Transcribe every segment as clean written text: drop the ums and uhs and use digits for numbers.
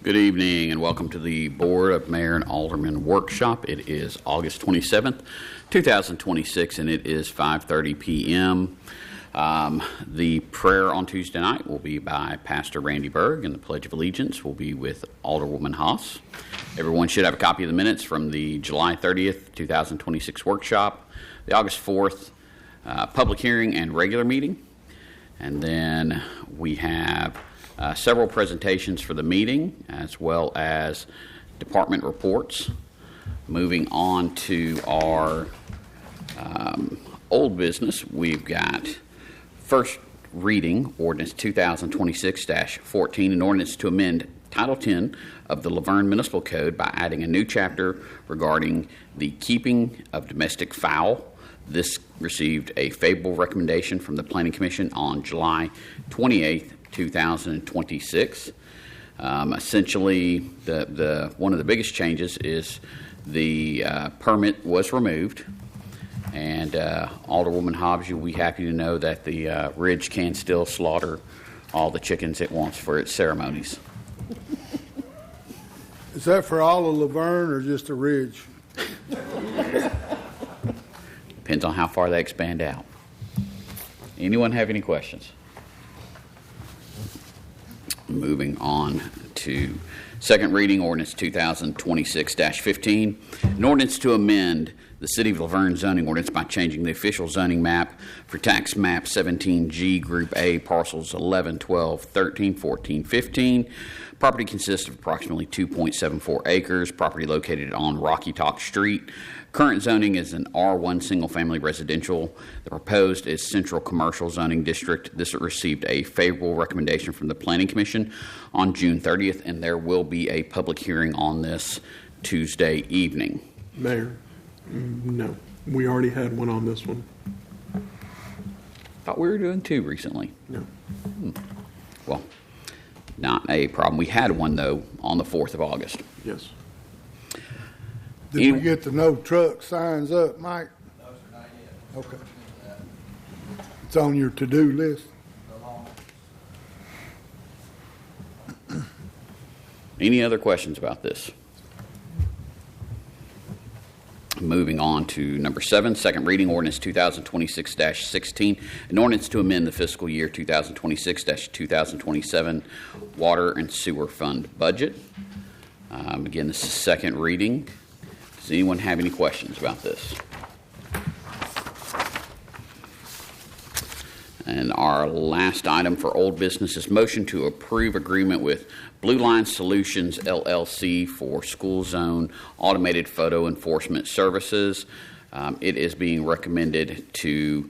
Good evening and welcome to the Board of Mayor and Aldermen Workshop. It is August 27th, 2026, and it is 5:30 p.m. The prayer on Tuesday night will be by Pastor Randy Berg, and the Pledge of Allegiance will be with Alderwoman Haas. Everyone should have a copy of the minutes from the July 30th, 2026 workshop, the August 4th public hearing and regular meeting. And then we have several presentations for the meeting, as well as department reports. Moving on to our old business, we've got first reading ordinance 2026-14, an ordinance to amend Title 10 of the Vergne Municipal Code by adding a new chapter regarding the keeping of domestic fowl. This received a favorable recommendation from the Planning Commission on July 28th, 2026. Essentially, the one of the biggest changes is the permit was removed, and Alderwoman Hobbs, you'll be happy to know that the Ridge can still slaughter all the chickens it wants for its ceremonies. Is that for all of Laverne or just the Ridge? Depends on how far they expand out. Anyone have any questions? Moving on to second reading, ordinance 2026-15, an ordinance to amend the City of Laverne zoning ordinance by changing the official zoning map for tax map 17G, Group A, parcels 11, 12, 13, 14, 15. Property consists of approximately 2.74 acres. Property located on Rocky Talk Street. Current zoning is an R1 single-family residential. The proposed is Central Commercial Zoning District. This received a favorable recommendation from the Planning Commission on June 30th, and there will be a public hearing on this Tuesday evening. Mayor, no. We already had one on this one. Thought we were doing two recently. No. Well, not a problem. We had one, though, on the 4th of August. Yes. Did we get the no truck signs up, Mike? No, sir, not yet. Okay. It's on your to-do list? Any other questions about this? Moving on to number 7, second reading, ordinance 2026-16, an ordinance to amend the fiscal year 2026-2027 water and sewer fund budget. Again, this is second reading. Does anyone have any questions about this? And our last item for old business is motion to approve agreement with Blue Line Solutions, LLC for school zone automated photo enforcement services. It is being recommended to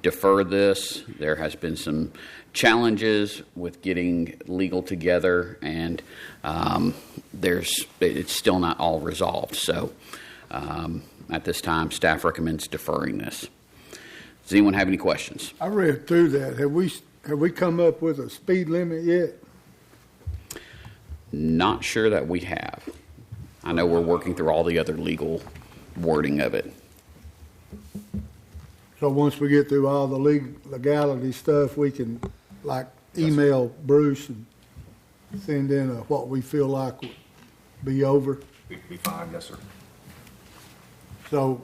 defer this. There has been some challenges with getting legal together, and it's still not all resolved. So at this time, staff recommends deferring this. Does anyone have any questions? I read through that. Have we come up with a speed limit yet? Not sure that we have. I know we're working through all the other legal wording of it. So once we get through all the legality stuff, we can email Bruce and send in what we feel like would be over. We'd be fine, yes, sir. So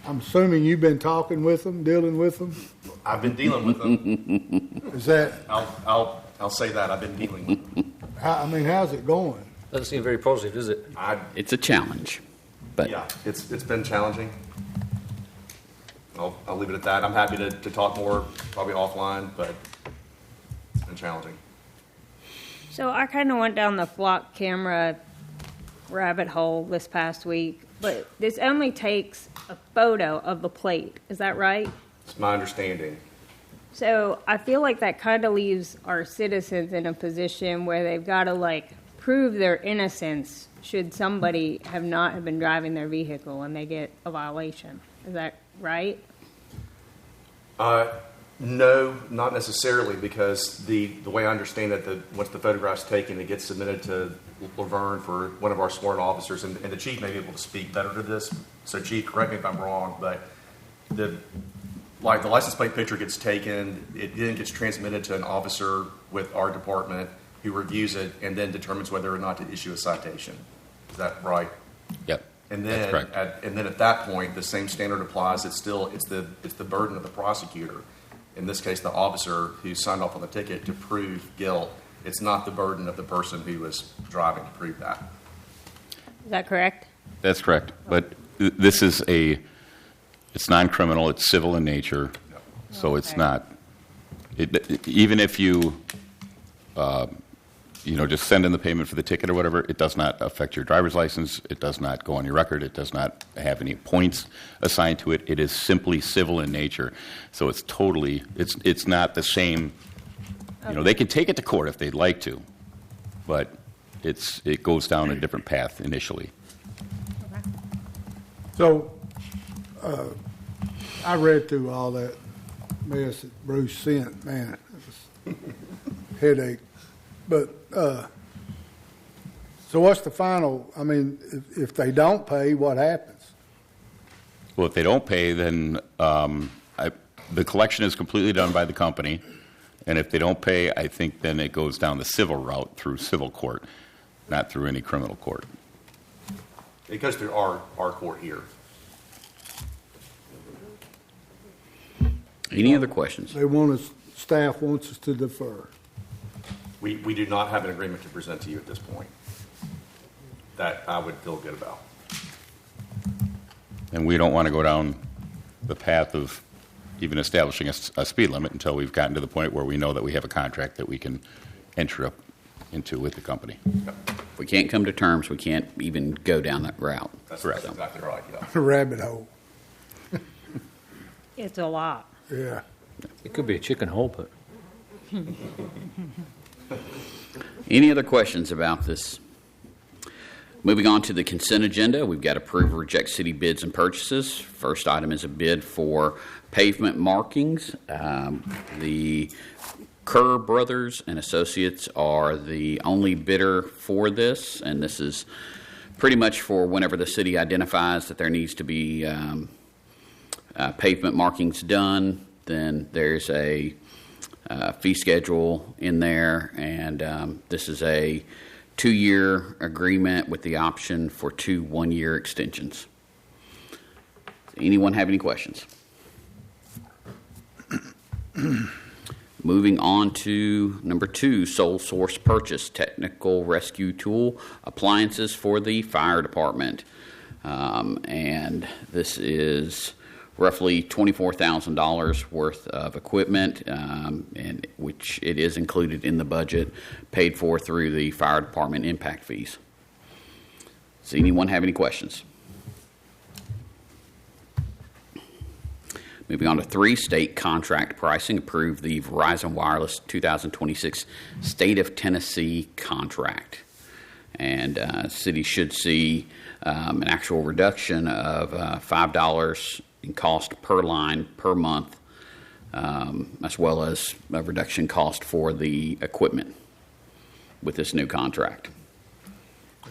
I'm assuming you've been talking with them, dealing with them? I've been dealing with them. Is that? I'll say that I've been dealing with them. How's it going? Doesn't seem very positive, does it? It's a challenge, but Yeah, it's been challenging. I'll leave it at that. I'm happy to talk more, probably offline, but it's been challenging. So I kind of went down the flock camera rabbit hole this past week, but this only takes a photo of the plate. Is that right? It's my understanding. So I feel like that kind of leaves our citizens in a position where they've got to prove their innocence should somebody not have been driving their vehicle and they get a violation. Is that right? No, not necessarily, because the way I understand it, once the photograph's taken, it gets submitted to Laverne for one of our sworn officers, and the chief may be able to speak better to this. So, Chief, correct me if I'm wrong, but the license plate picture gets taken, it then gets transmitted to an officer with our department, who reviews it and then determines whether or not to issue a citation. Is that right? Yep. And That's then, correct. at that point, the same standard applies. It's the burden of the prosecutor, in this case, the officer who signed off on the ticket, to prove guilt. It's not the burden of the person who was driving to prove that. Is that correct? That's correct. But this is it's non-criminal, it's civil in nature, so it's Okay. not, even if you, just send in the payment for the ticket or whatever, it does not affect your driver's license, it does not go on your record, it does not have any points assigned to it. It is simply civil in nature. So it's totally, it's not the same, they can take it to court if they'd like to, but it goes down a different path initially. So, I read through all that mess that Bruce sent, man, it was headache. But, so what's the final, if they don't pay, what happens? Well, if they don't pay, then the collection is completely done by the company. And if they don't pay, I think then it goes down the civil route through civil court, not through any criminal court. It goes through our court here. Any other questions? Staff wants us to defer. We do not have an agreement to present to you at this point that I would feel good about. And we don't want to go down the path of even establishing a speed limit until we've gotten to the point where we know that we have a contract that we can enter up into with the company. If we can't come to terms, we can't even go down that route. That's Correct. exactly right, yeah. Rabbit hole, It's a lot. yeah. It could be a chicken hole, but Any other questions about this? Moving on to the consent agenda, we've got approve or reject city bids and purchases. First item is a bid for pavement markings. The Kerr Brothers and Associates are the only bidder for this, and this is pretty much for whenever the city identifies that there needs to be pavement markings done, then there's a fee schedule in there, and this is a 2-year agreement with the option for 2 one-year extensions. Anyone have any questions? Moving on to number 2, sole source purchase, technical rescue tool appliances for the fire department. And this is roughly $24,000 worth of equipment, and which it is included in the budget, paid for through the fire department impact fees. Does anyone have any questions? Moving on to 3, state contract pricing. Approve the Verizon Wireless 2026 State of Tennessee contract. And city should see an actual reduction of $5 in cost per line per month, as well as a reduction cost for the equipment with this new contract.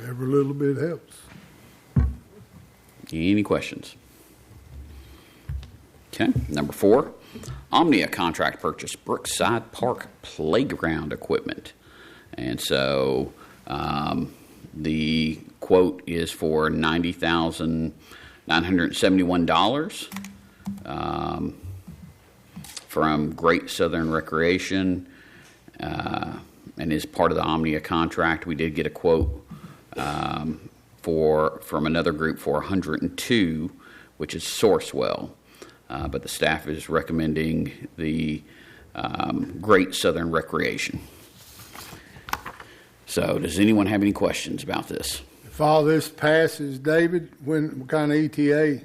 Every little bit helps. Any questions? Okay. Number 4, Omnia contract purchase, Brookside Park playground equipment. And so the quote is for $90,971 from Great Southern Recreation, and is part of the Omnia contract. We did get a quote from another group for $102, which is Sourcewell. But the staff is recommending the Great Southern Recreation. So does anyone have any questions about this? If all this passes, David, what kind of ETA?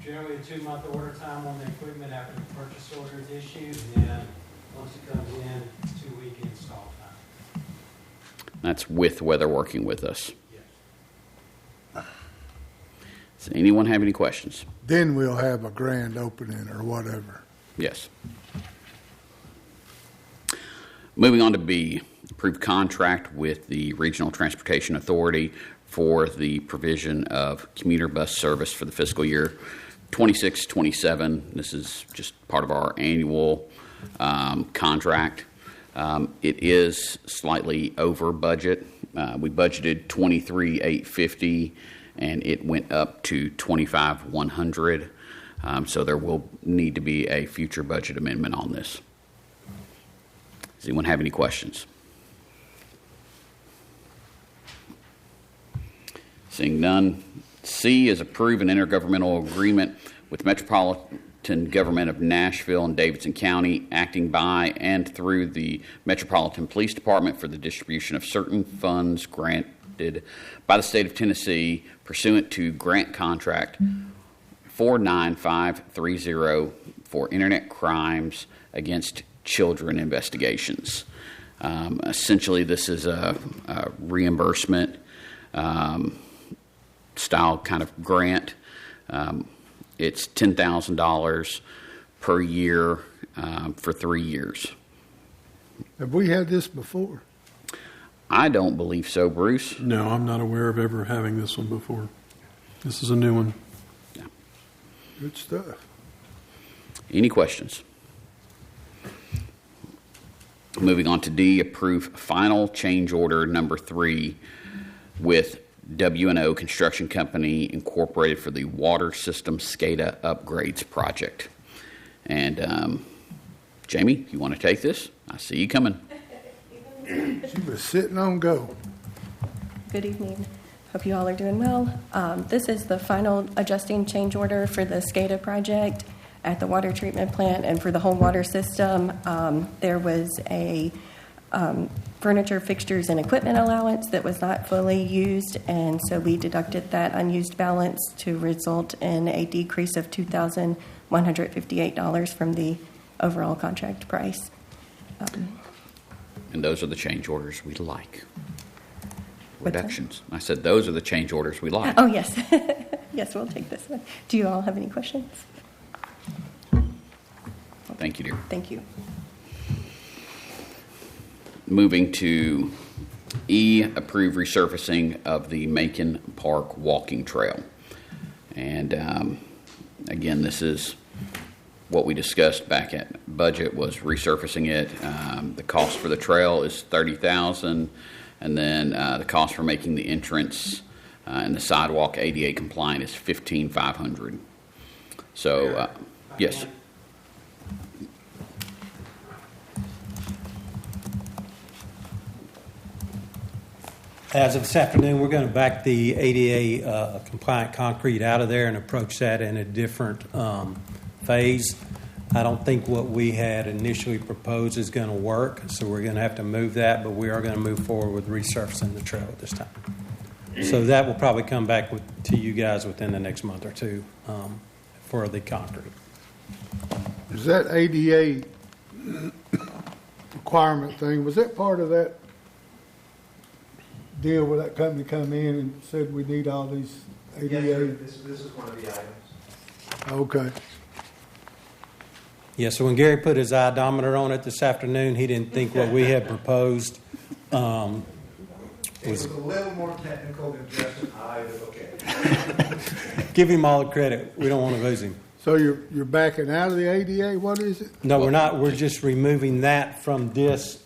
Generally a 2-month order time on the equipment after the purchase order is issued, and then once it comes in, 2-week install time. That's with Weather working with us. Yes. Does anyone have any questions? Then we'll have a grand opening or whatever. Yes. Moving on to B, approved contract with the Regional Transportation Authority for the provision of commuter bus service for the fiscal year 26-27. This is just part of our annual contract. It is slightly over budget. We budgeted $23,850, and it went up to $25,100. So there will need to be a future budget amendment on this. Does anyone have any questions? Seeing none. C is approve an intergovernmental agreement with Metropolitan Government of Nashville and Davidson County, acting by and through the Metropolitan Police Department for the distribution of certain funds granted by the state of Tennessee pursuant to grant contract 49530 for internet crimes against children investigations. Essentially, this is a reimbursement style kind of grant. It's $10,000 per year for 3 years. Have we had this before? I don't believe so, Bruce. No, I'm not aware of ever having this one before. This is a new one. Yeah. Good stuff. Any questions? Moving on to D, approve final change order number 3 with W&O Construction Company Incorporated for the Water System SCADA Upgrades Project. And Jamie, you want to take this? I see you coming. She was sitting on go. Good evening. Hope you all are doing well. This is the final adjusting change order for the SCADA project at the water treatment plant and for the whole water system. There was a furniture, fixtures, and equipment allowance that was not fully used, and so we deducted that unused balance to result in a decrease of $2,158 from the overall contract price. And those are the change orders we like. Reductions. I said those are the change orders we like. Oh, yes. Yes, we'll take this one. Do you all have any questions? Thank you, dear. Thank you. Moving to E, approve resurfacing of the Macon Park walking trail. And again, this is what we discussed back at budget, was resurfacing it. The cost for the trail is $30,000, and then the cost for making the entrance and the sidewalk ADA compliant is $15,500. So, yes. As of this afternoon, we're going to back the ADA compliant concrete out of there and approach that in a different phase. I don't think what we had initially proposed is going to work, so we're going to have to move that, but we are going to move forward with resurfacing the trail at this time. So that will probably come back to you guys within the next month or two for the concrete. Is that ADA requirement thing, was that part of that deal where that company come in and said we need all these ADA? Yes, this is one of the items. Okay. Yeah, so when Gary put his odometer on it this afternoon, he didn't think what we had proposed It was a little more technical than just an eye, but okay. Give him all the credit. We don't want to lose him. So you're backing out of the ADA? What is it? No, we're not. We're just removing that from this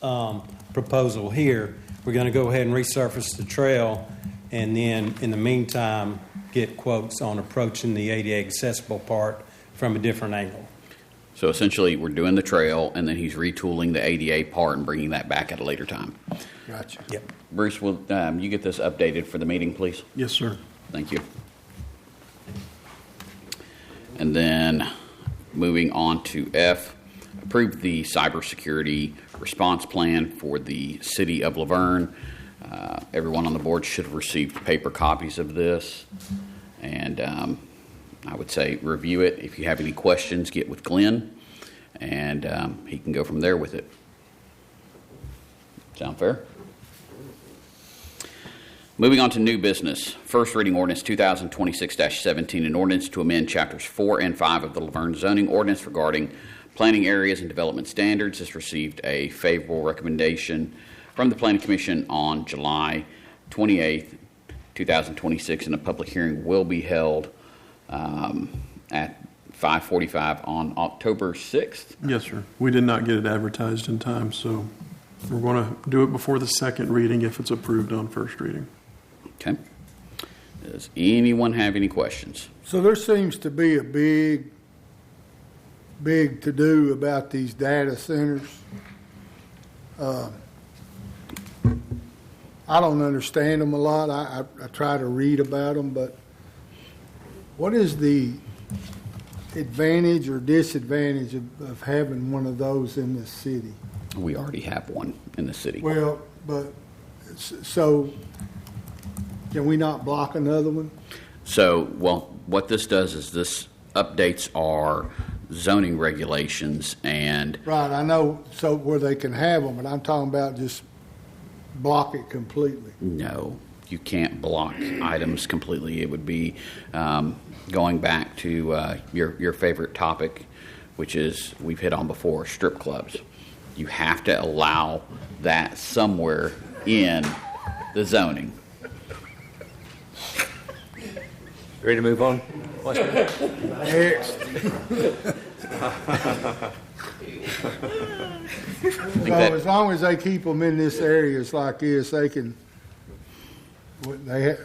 proposal here. We're going to go ahead and resurface the trail, and then in the meantime, get quotes on approaching the ADA accessible part from a different angle. So essentially, we're doing the trail, and then he's retooling the ADA part and bringing that back at a later time. Gotcha. Yep. Bruce, will you get this updated for the meeting, please? Yes, sir. Thank you. And then moving on to F, approve the cybersecurity response plan for the city of Laverne. Everyone on the board should have received paper copies of this. And I would say review it. If you have any questions, get with Glenn, and he can go from there with it. Sound fair? Moving on to new business. First reading ordinance 2026-17, an ordinance to amend chapters 4 and 5 of the Laverne zoning ordinance regarding planning areas and development standards. This received a favorable recommendation from the Planning Commission on July 28th, 2026, and a public hearing will be held at 5:45 on October 6th. Yes, sir. We did not get it advertised in time, so We're going to do it before the second reading if it's approved on first reading. Okay. Does anyone have any questions? So there seems to be a big to-do about these data centers. I don't understand them a lot. I try to read about them, but what is the advantage or disadvantage of having one of those in the city? We already have one in the city. Well, but, so, can we not block another one? So, well, what this does is this updates our zoning regulations and Right, I know, so where they can have them, but I'm talking about just block it completely. no, you can't block items completely. It would be going back to your favorite topic, which is we've hit on before, strip clubs. You have to allow that somewhere in the zoning. Ready to move on? Next. So as long as they keep them in this area, it's like this, they can,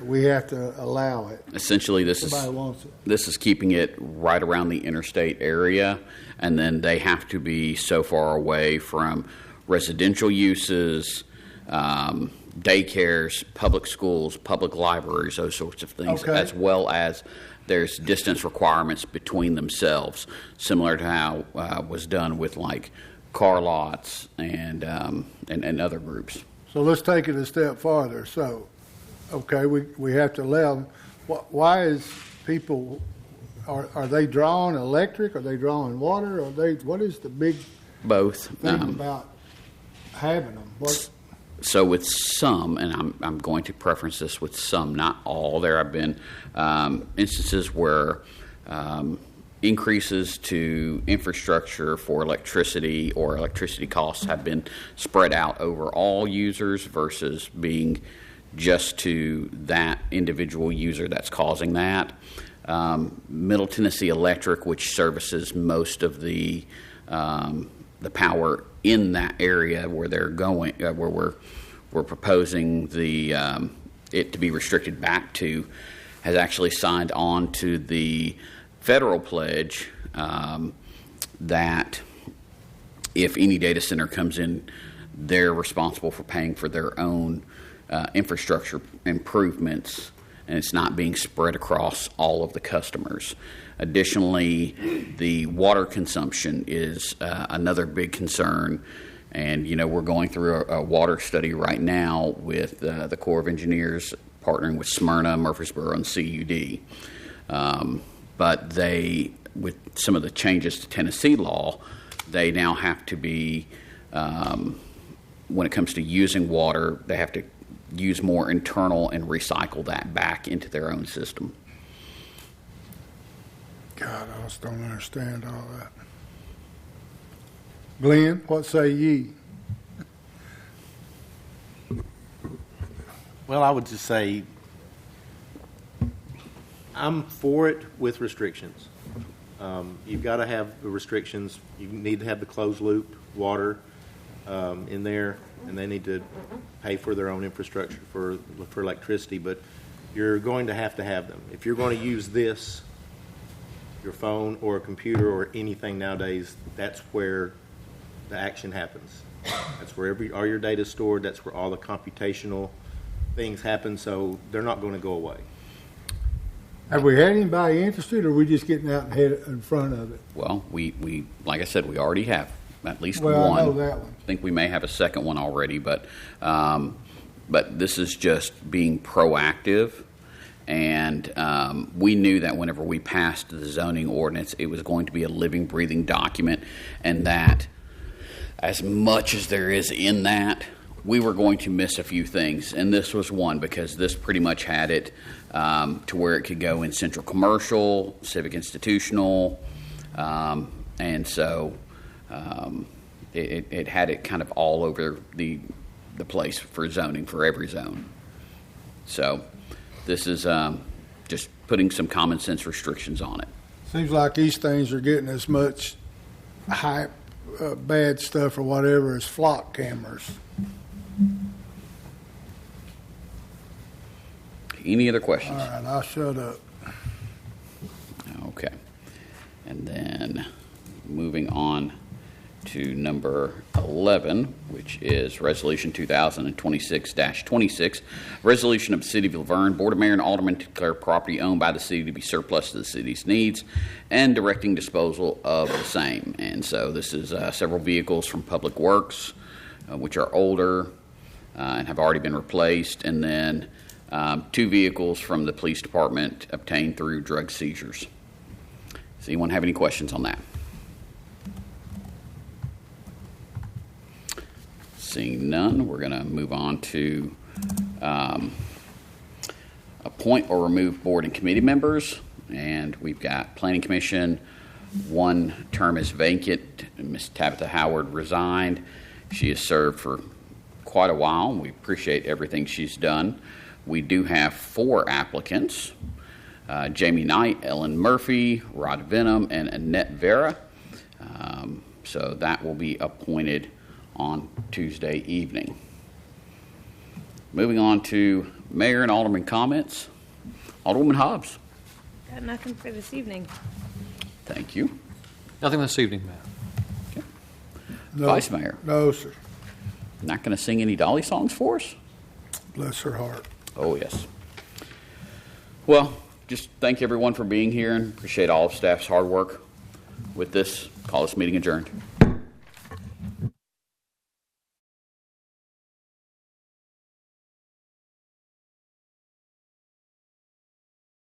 we have to allow it. Essentially, Somebody wants it. this is keeping it right around the interstate area, and then they have to be so far away from residential uses, daycares, public schools, public libraries, those sorts of things, Okay. as well as there's distance requirements between themselves, similar to how was done with like car lots and other groups. So let's take it a step farther. So, okay, we have to allow them. Why is people, are they drawing electric? Are they drawing water? What is the big Both. thing about having them? So with some, and I'm going to preference this with some, not all, there have been instances where increases to infrastructure for electricity or electricity costs have been spread out over all users versus being just to that individual user that's causing that. Middle Tennessee Electric, which services most of the power in that area where they're going, where we're proposing the it to be restricted back to, has actually signed on to the federal pledge that if any data center comes in, they're responsible for paying for their own infrastructure improvements, and it's not being spread across all of the customers. Additionally, the water consumption is another big concern, and we're going through a water study right now with the Corps of Engineers partnering with Smyrna, Murfreesboro, and CUD. But they, with some of the changes to Tennessee law, they now have to be, when it comes to using water, they have to use more internal and recycle that back into their own system. God, I just don't understand all that. Glenn, what say ye? Well, I would just say I'm for it with restrictions. You've got to have the restrictions. You need to have the closed loop water in there, and they need to pay for their own infrastructure for electricity. But you're going to have them. If you're going to use this, your phone or a computer or anything nowadays, that's where the action happens. That's where all your data is stored. That's where all the computational things happen. So they're not going to go away. Have we had anybody interested, or are we just getting out and head in front of it? Well, we like I said, we already have at least Well, one. I know that one. I think we may have a second one already, but this is just being proactive. And we knew that whenever we passed the zoning ordinance, it was going to be a living, breathing document, and that as much as there is in that, we were going to miss a few things. And this was one, because this pretty much had it to where it could go in central commercial, civic institutional, and so it had it kind of all over the place for zoning, for every zone. So this is just putting some common sense restrictions on it. Seems like these things are getting as much hype bad stuff or whatever is flock cameras. Any other All questions? right, I'll shut up. Okay. And then moving on to number 11, which is Resolution 2026-26, resolution of the City of Laverne, Board of Mayor and Aldermen to declare property owned by the city to be surplus to the city's needs and directing disposal of the same. And so this is several vehicles from Public Works, which are older and have already been replaced, and then 2 vehicles from the police department obtained through drug seizures. Does anyone have any questions on that? Seeing none, we're going to move on to appoint or remove board and committee members. And we've got Planning Commission, 1 term is vacant. Ms. Tabitha Howard resigned. She has served for quite a while, and we appreciate everything she's done. We do have 4 applicants. Jamie Knight, Ellen Murphy, Rod Venom, and Annette Vera. So that will be appointed on Tuesday evening. Moving on to Mayor and Alderman comments. Alderwoman Hobbs. Got nothing for this evening. Thank you. Nothing this evening, Matt. No, Vice Mayor. No, sir. Not going to sing any Dolly songs for us? Bless her heart. Oh, yes. Well, just thank everyone for being here and appreciate all of staff's hard work with this. Call this meeting adjourned.